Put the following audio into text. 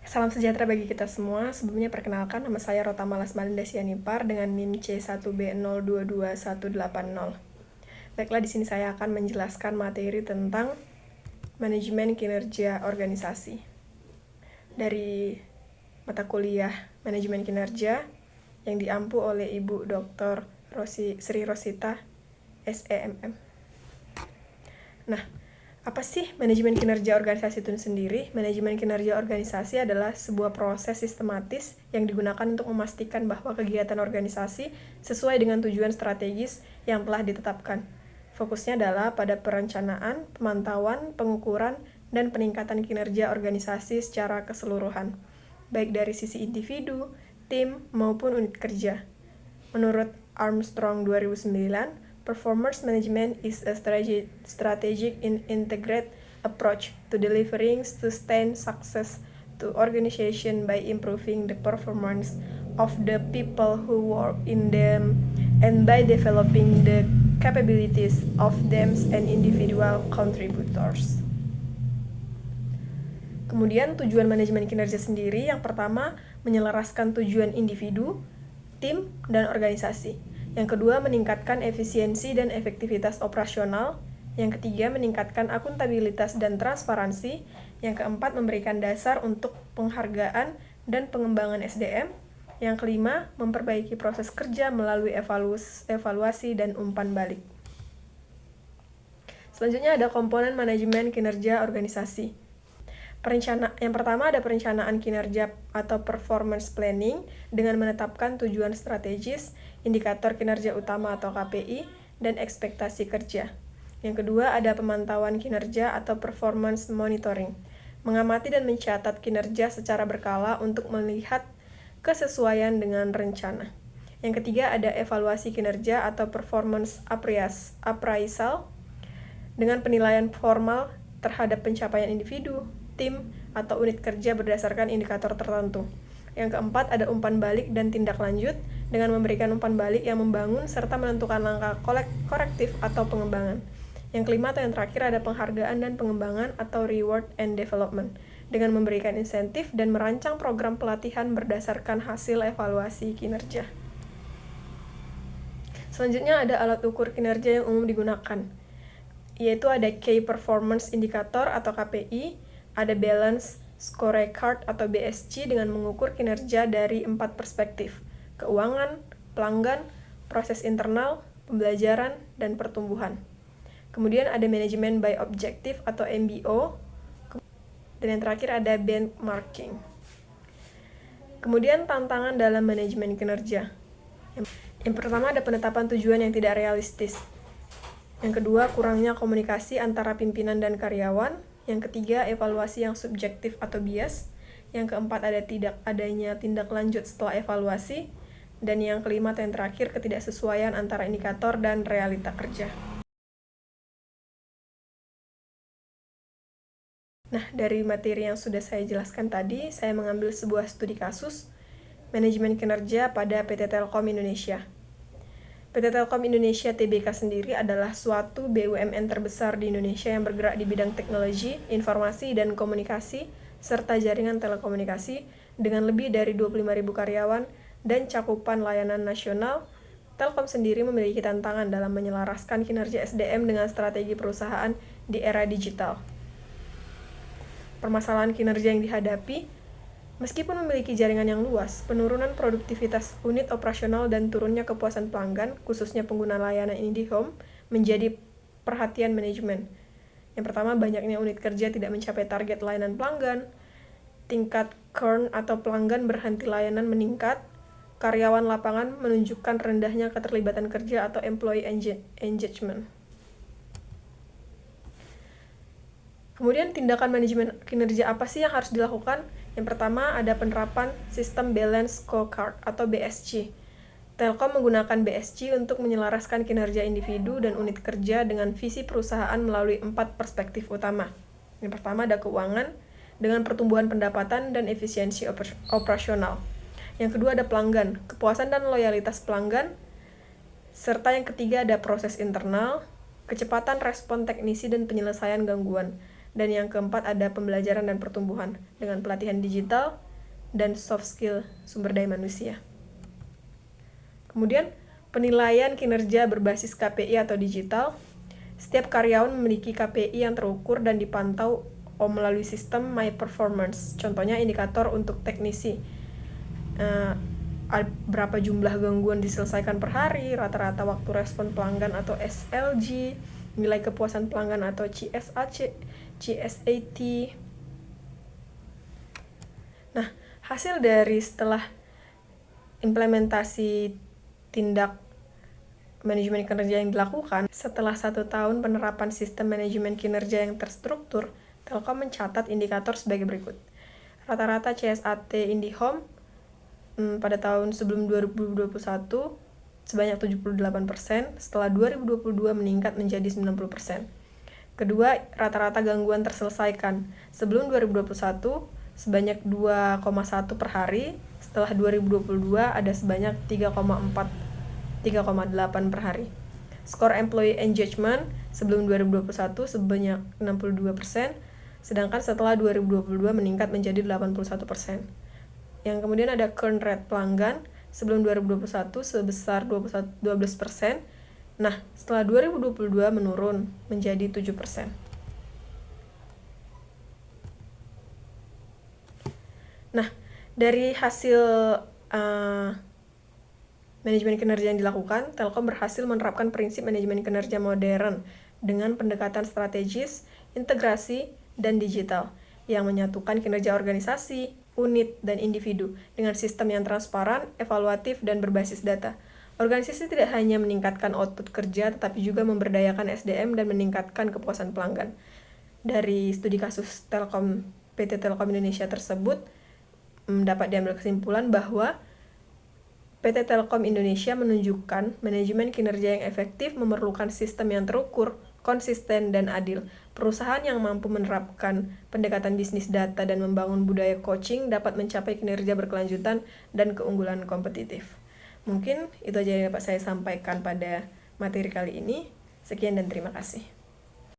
Salam sejahtera bagi kita semua. Sebelumnya perkenalkan, nama saya Rotama Lasmalinda Sianipar dengan NIM C1B022180. Baiklah, di sini saya akan menjelaskan materi tentang manajemen kinerja organisasi dari mata kuliah manajemen kinerja yang diampu oleh Ibu Dr. Sri Rosita SEMM. Nah, apa sih manajemen kinerja organisasi itu sendiri? Manajemen kinerja organisasi adalah sebuah proses sistematis yang digunakan untuk memastikan bahwa kegiatan organisasi sesuai dengan tujuan strategis yang telah ditetapkan. Fokusnya adalah pada perencanaan, pemantauan, pengukuran, dan peningkatan kinerja organisasi secara keseluruhan, baik dari sisi individu, tim, maupun unit kerja. Menurut Armstrong 2009, performance management is a strategic and integrated approach to delivering sustained success to organization by improving the performance of the people who work in them and by developing the capabilities of them and individual contributors. Kemudian tujuan manajemen kinerja sendiri yang pertama menyelaraskan tujuan individu, tim, dan organisasi. Yang kedua, meningkatkan efisiensi dan efektivitas operasional. Yang ketiga, meningkatkan akuntabilitas dan transparansi. Yang keempat, memberikan dasar untuk penghargaan dan pengembangan SDM. Yang kelima, memperbaiki proses kerja melalui evaluasi dan umpan balik. Selanjutnya ada komponen manajemen kinerja organisasi. Yang pertama ada perencanaan kinerja atau performance planning dengan menetapkan tujuan strategis, indikator kinerja utama atau KPI, dan ekspektasi kerja. Yang kedua ada pemantauan kinerja atau performance monitoring, mengamati dan mencatat kinerja secara berkala untuk melihat kesesuaian dengan rencana. Yang ketiga ada evaluasi kinerja atau performance appraisal dengan penilaian formal terhadap pencapaian individu, tim, atau unit kerja berdasarkan indikator tertentu. Yang keempat, ada umpan balik dan tindak lanjut dengan memberikan umpan balik yang membangun serta menentukan langkah korektif atau pengembangan. Yang kelima atau yang terakhir ada penghargaan dan pengembangan atau reward and development dengan memberikan insentif dan merancang program pelatihan berdasarkan hasil evaluasi kinerja. Selanjutnya ada alat ukur kinerja yang umum digunakan, yaitu ada Key Performance Indicator atau KPI, ada Balance Scorecard atau BSC dengan mengukur kinerja dari 4 perspektif: keuangan, pelanggan, proses internal, pembelajaran, dan pertumbuhan. Kemudian ada Manajemen by Objective atau MBO, dan yang terakhir ada benchmarking. Kemudian tantangan dalam manajemen kinerja. Yang pertama ada penetapan tujuan yang tidak realistis. Yang kedua, kurangnya komunikasi antara pimpinan dan karyawan. Yang ketiga, evaluasi yang subjektif atau bias. Yang keempat, adanya tindak lanjut setelah evaluasi. Dan yang kelima atau yang terakhir, ketidaksesuaian antara indikator dan realita kerja. Nah, dari materi yang sudah saya jelaskan tadi, saya mengambil sebuah studi kasus manajemen kinerja pada PT Telkom Indonesia. PT Telkom Indonesia Tbk sendiri adalah suatu BUMN terbesar di Indonesia yang bergerak di bidang teknologi, informasi, dan komunikasi, serta jaringan telekomunikasi dengan lebih dari 25.000 karyawan dan cakupan layanan nasional. Telkom sendiri memiliki tantangan dalam menyelaraskan kinerja SDM dengan strategi perusahaan di era digital. Permasalahan kinerja yang dihadapi, meskipun memiliki jaringan yang luas, penurunan produktivitas unit operasional dan turunnya kepuasan pelanggan, khususnya pengguna layanan IndiHome, menjadi perhatian manajemen. Yang pertama, banyaknya unit kerja tidak mencapai target layanan pelanggan, tingkat churn atau pelanggan berhenti layanan meningkat, karyawan lapangan menunjukkan rendahnya keterlibatan kerja atau employee engagement. Kemudian tindakan manajemen kinerja apa sih yang harus dilakukan? Yang pertama ada penerapan sistem Balance Scorecard atau BSC. Telkom menggunakan BSC untuk menyelaraskan kinerja individu dan unit kerja dengan visi perusahaan melalui 4 perspektif utama. Yang pertama ada keuangan dengan pertumbuhan pendapatan dan efisiensi operasional. Yang kedua ada pelanggan, kepuasan dan loyalitas pelanggan. Serta yang ketiga ada proses internal, kecepatan respon teknisi dan penyelesaian gangguan. Dan yang keempat ada pembelajaran dan pertumbuhan dengan pelatihan digital dan soft skill sumber daya manusia. Kemudian, penilaian kinerja berbasis KPI atau digital. Setiap karyawan memiliki KPI yang terukur dan dipantau melalui sistem My Performance. Contohnya indikator untuk teknisi. Berapa jumlah gangguan diselesaikan per hari, rata-rata waktu respon pelanggan atau SLG, nilai kepuasan pelanggan atau CSAT. Nah, hasil dari setelah implementasi tindak manajemen kinerja yang dilakukan, setelah 1 tahun penerapan sistem manajemen kinerja yang terstruktur, Telkom mencatat indikator sebagai berikut. Rata-rata CSAT IndiHome pada tahun sebelum 2021 sebanyak 78%, setelah 2022 meningkat menjadi 90%. Kedua, rata-rata gangguan terselesaikan. Sebelum 2021 sebanyak 2,1 per hari, setelah 2022 ada sebanyak 3,8 per hari. Skor employee engagement sebelum 2021 sebanyak 62%, sedangkan setelah 2022 meningkat menjadi 81%. Yang kemudian ada churn rate pelanggan sebelum 2021 sebesar 12%. Nah, setelah 2022 menurun menjadi 7%. Nah, dari hasil manajemen kinerja yang dilakukan, Telkom berhasil menerapkan prinsip manajemen kinerja modern dengan pendekatan strategis, integrasi, dan digital yang menyatukan kinerja organisasi, unit, dan individu dengan sistem yang transparan, evaluatif, dan berbasis data. Organisasi tidak hanya meningkatkan output kerja, tetapi juga memberdayakan SDM dan meningkatkan kepuasan pelanggan. Dari studi kasus PT Telkom Indonesia tersebut, dapat diambil kesimpulan bahwa PT Telkom Indonesia menunjukkan manajemen kinerja yang efektif memerlukan sistem yang terukur, konsisten, dan adil. Perusahaan yang mampu menerapkan pendekatan bisnis data dan membangun budaya coaching dapat mencapai kinerja berkelanjutan dan keunggulan kompetitif. Mungkin itu aja yang dapat saya sampaikan pada materi kali ini. Sekian dan terima kasih.